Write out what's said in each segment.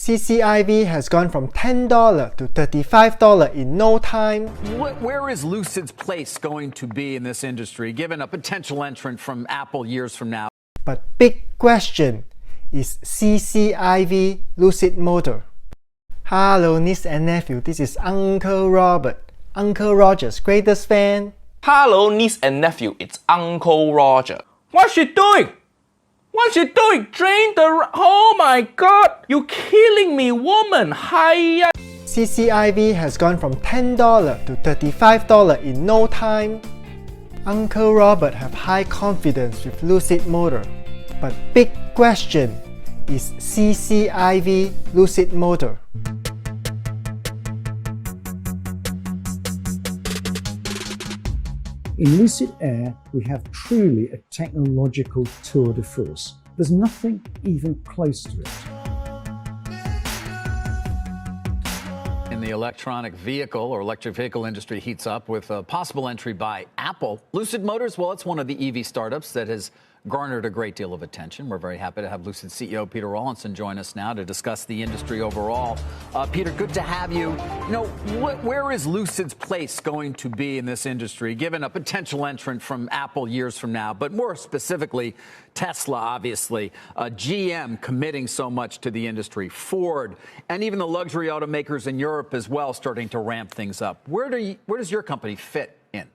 CCIV has gone from $10 to $35 in no time. Where is Lucid's place going to be in this industry, given a potential entrant from Apple years from now? But big question is CCIV Lucid Motor. Hello niece and nephew, this is Uncle Robert, Uncle Roger's greatest fan. Hello niece and nephew, it's Uncle Roger. What's she doing? What's she doing? Drain the... Oh my god! You're killing me, woman! Hiya! CCIV has gone from $10 to $35 in no time. Uncle Robert have high confidence with Lucid Motor. But big question is CCIV Lucid Motor. In Lucid Air, we have truly a technological tour de force. There's nothing even close to it. In the electronic vehicle or electric vehicle industry heats up with a possible entry by Apple. Lucid Motors, well, it's one of the EV startups that has garnered a great deal of attention. We're very happy to have Lucid CEO Peter Rawlinson join us now to discuss the industry overall. Peter, good to have you. You know, where is Lucid's place going to be in this industry, given a potential entrant from Apple years from now, but more specifically, Tesla, obviously, GM committing so much to the industry, Ford, and even the luxury automakers in Europe as well starting to ramp things up. Where does your company fit in?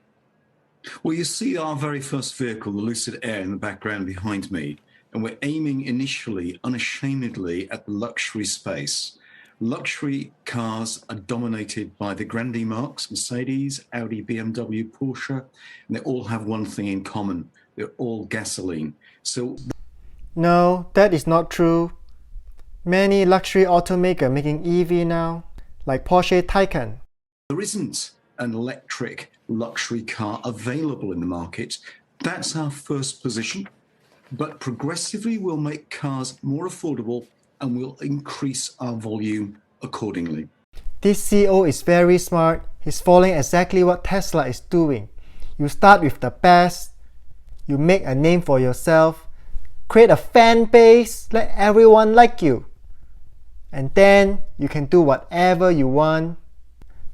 Well, you see our very first vehicle, the Lucid Air, in the background behind me, and we're aiming initially, unashamedly, at the luxury space. Luxury cars are dominated by the grande marques, Mercedes, Audi, BMW, Porsche, and they all have one thing in common. They're all gasoline. So, No, that is not true. Many luxury automakers making EV now, like Porsche Taycan. there isn't an electric luxury car available in the market. That's our first position. But progressively, we'll make cars more affordable and we'll increase our volume accordingly. This CEO is very smart. He's following exactly what Tesla is doing. You start with the best, you make a name for yourself, create a fan base, let everyone like you. And then you can do whatever you want.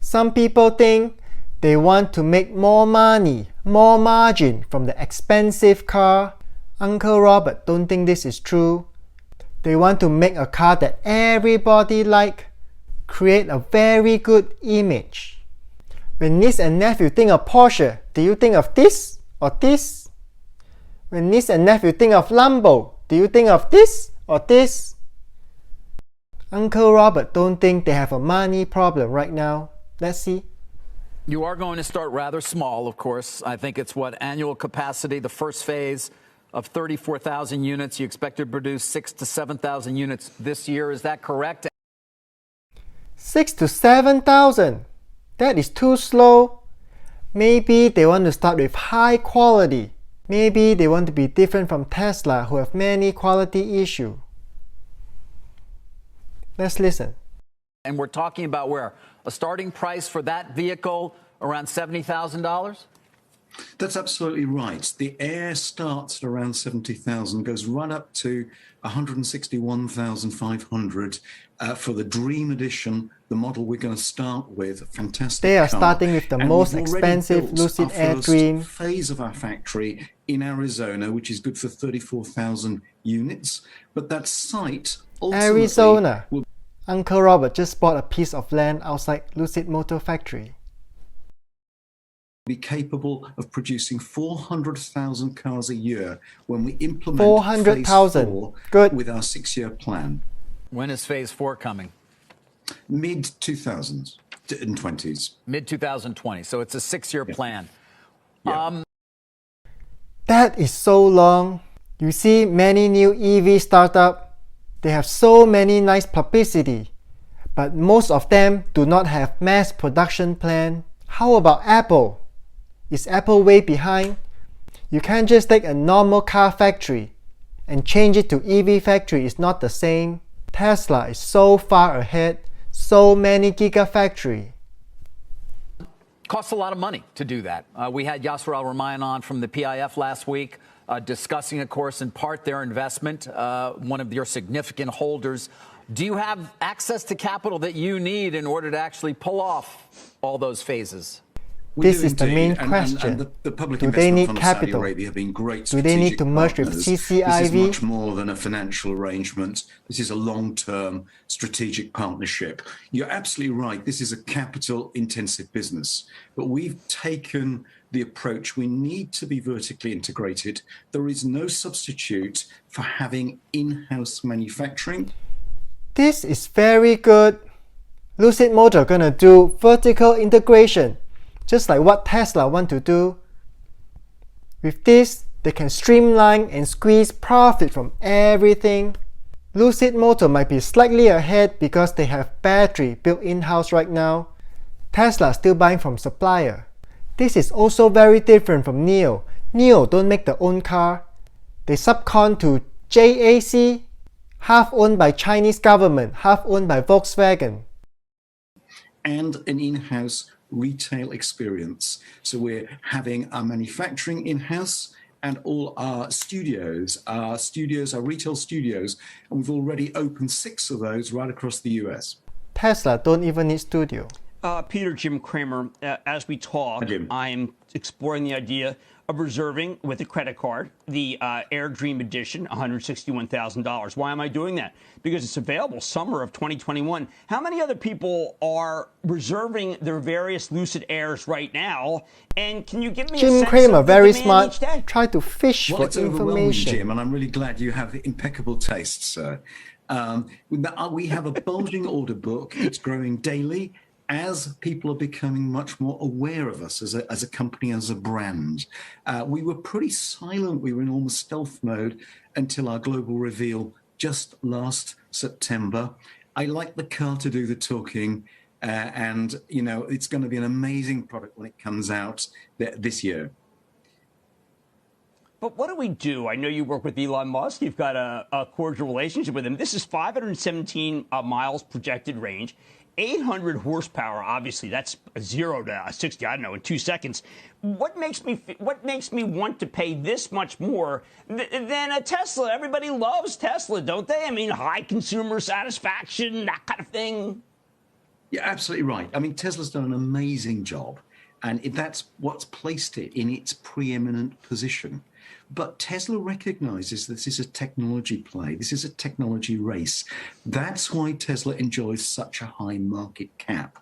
Some people think they want to make more money, more margin from the expensive car. Uncle Robert don't think this is true. They want to make a car that everybody like, create a very good image. When niece and nephew think of Porsche, do you think of this or this? When niece and nephew think of Lambo, do you think of this or this? Uncle Robert don't think they have a money problem right now. Let's see. You are going to start rather small, of course. I think it's what annual capacity, the first phase of 34,000 units. You expect to produce 6,000 to 7,000 units this year. Is that correct? 6,000 to 7,000. That is too slow. Maybe they want to start with high quality. Maybe they want to be different from Tesla, who have many quality issues. Let's listen. And we're talking about where? A starting price for that vehicle around $70,000? That's absolutely right. The Air starts at around 70,000, goes right up to 161,500 for the Dream Edition, the model we're going to start with. Fantastic. They are car. starting with the And most we've already expensive built Lucid our Air first Dream. phase of our factory in Arizona, which is good for 34,000 units. But that site ultimately Arizona. will Uncle Robert just bought a piece of land outside Lucid Motor factory. be capable of producing 400,000 cars a year when we implement 400,000. phase 4 Good. with our 6-year plan. When is phase 4 coming? Mid-2000s and 20s. Mid-2020. So it's a 6-year plan. Yeah. That is so long. You see many new EV startups, they have so many nice publicity, but most of them do not have mass production plan. How about Apple? Is Apple way behind? You can't just take a normal car factory and change it to EV factory. It's not the same. Tesla is so far ahead, so many gigafactory. Costs a lot of money to do that. We had Yasser Al-Rumayyan on from the PIF last week discussing, of course, in part their investment, one of your significant holders Do you have access to capital that you need in order to actually pull off all those phases? This is the main question. The public Do they investment need fund of Saudi capital? Arabia have been great Do they need strategic to merge with partners. CCIV? This is much more than a financial arrangement. This is a long-term strategic partnership. You're absolutely right. This is a capital-intensive business. But we've taken the approach we need to be vertically integrated. There is no substitute for having in-house manufacturing. This is very good. Lucid Motor gonna do vertical integration, just like what Tesla want to do. With this, they can streamline and squeeze profit from everything. Lucid Motor might be slightly ahead because they have battery built in-house right now. Tesla still buying from supplier. This is also very different from NIO. NIO don't make their own car. They subcon to JAC, half owned by Chinese government, half owned by Volkswagen. And an in-house retail experience. So we're having our manufacturing in-house and all our retail studios, and we've already opened 6 of those right across the US. Tesla don't even need studio. Peter, Jim Cramer, as we talk, I'm exploring the idea of reserving with a credit card the Air Dream Edition, $161,000. Why am I doing that? Because it's available summer of 2021. How many other people are reserving their various Lucid Airs right now? And can you give me a Jim sense Cramer, of the very demand smart, each day? try to fish Well, for it's overwhelming, information. Jim, and I'm really glad you have impeccable taste, sir. We have a bulging order book. It's growing daily as people are becoming much more aware of us as a company, as a brand. We were pretty silent. We were in almost stealth mode until our global reveal just last September. I like the car to do the talking, and it's going to be an amazing product when it comes out this year. But what do we do? I know you work with Elon Musk. You've got a cordial relationship with him. This is 517 miles projected range, 800 horsepower. Obviously, that's 0 to 60. I don't know, in 2 seconds. What makes me want to pay this much more than a Tesla? Everybody loves Tesla, don't they? I mean, high consumer satisfaction, that kind of thing. You're absolutely right. I mean, Tesla's done an amazing job, and that's what's placed it in its preeminent position. But Tesla recognizes this is a technology play. This is a technology race. That's why Tesla enjoys such a high market cap.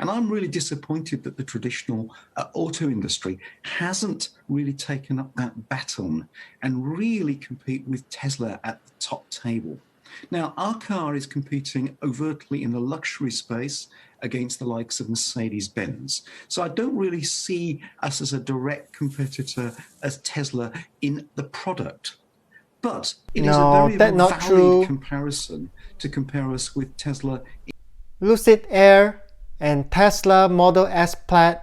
And I'm really disappointed that the traditional auto industry hasn't really taken up that baton and really compete with Tesla at the top table. Now, our car is competing overtly in the luxury space against the likes of Mercedes-Benz. So I don't really see us as a direct competitor as Tesla in the product. But it is a very valid comparison to compare us with Tesla. Lucid Air and Tesla Model S Plaid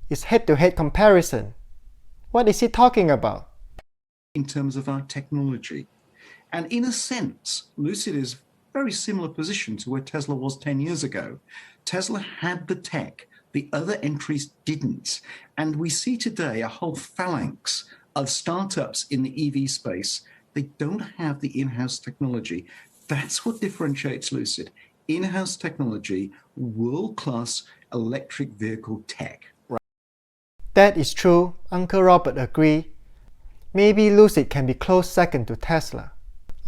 is head-to-head comparison. What is he talking about? In terms of our technology. And in a sense, Lucid is a very similar position to where Tesla was 10 years ago. Tesla had the tech, the other entries didn't. And we see today a whole phalanx of startups in the EV space. They don't have the in-house technology. That's what differentiates Lucid. In-house technology, world-class electric vehicle tech. That is true. Uncle Robert agree. Maybe Lucid can be close second to Tesla.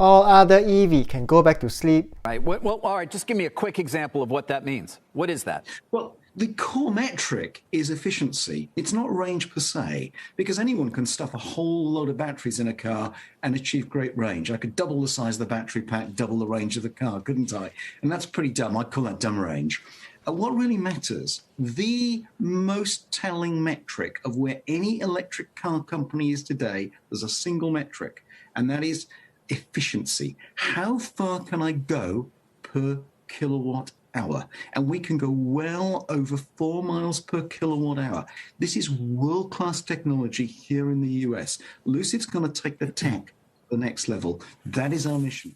All other EV can go back to sleep. Right. Well, all right, just give me a quick example of what that means. What is that? Well, the core metric is efficiency. It's not range per se, because anyone can stuff a whole load of batteries in a car and achieve great range. I could double the size of the battery pack, double the range of the car, couldn't I? And that's pretty dumb. I'd call that dumb range. What really matters, the most telling metric of where any electric car company is today, there's a single metric, and that is efficiency. How far can I go per kilowatt hour? And we can go well over 4 miles per kilowatt hour. This is world-class technology here in the US. Lucid's going to take the tech to the next level. That is our mission.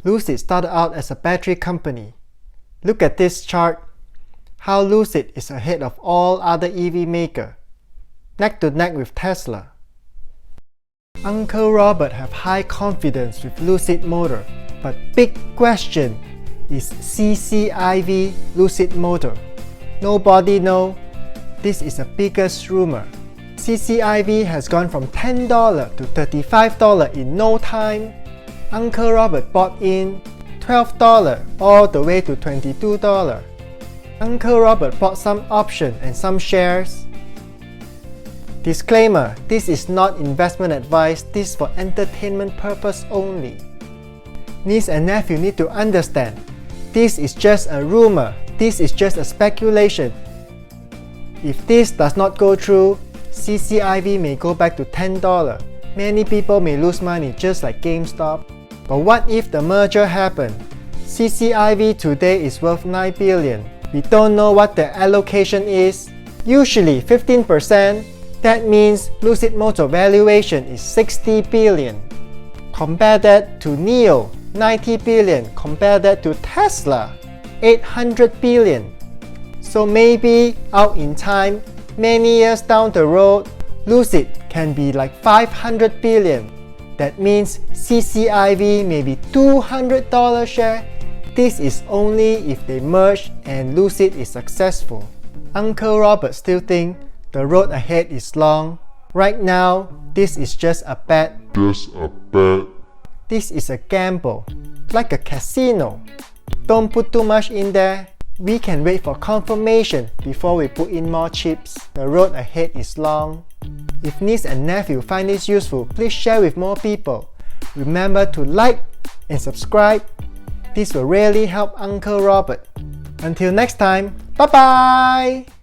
Lucid started out as a battery company. Look at this chart. How Lucid is ahead of all other EV maker, neck to neck with Tesla. Uncle Robert have high confidence with Lucid Motor. But big question is CCIV Lucid Motor. Nobody know. This is the biggest rumor. CCIV has gone from $10 to $35 in no time. Uncle Robert bought in $12 all the way to $22. Uncle Robert bought some option and some shares. Disclaimer, this is not investment advice, this is for entertainment purpose only. Niece and nephew need to understand, this is just a rumor, this is just a speculation. If this does not go through, CCIV may go back to $10. Many people may lose money just like GameStop. But what if the merger happened? CCIV today is worth $9 billion. We don't know what the allocation is. Usually 15%. That means Lucid Motor valuation is $60 billion. Compare that to NIO, $90 billion. Compare that to Tesla, $800 billion. So maybe out in time, many years down the road, Lucid can be like $500 billion. That means CCIV may be $200 share. This is only if they merge and Lucid is successful. Uncle Robert still think the road ahead is long. Right now, this is just a bet. This is a gamble, like a casino. Don't put too much in there. We can wait for confirmation before we put in more chips. The road ahead is long. If niece and nephew find this useful, please share with more people. Remember to like and subscribe. This will really help Uncle Robert. Until next time, bye bye!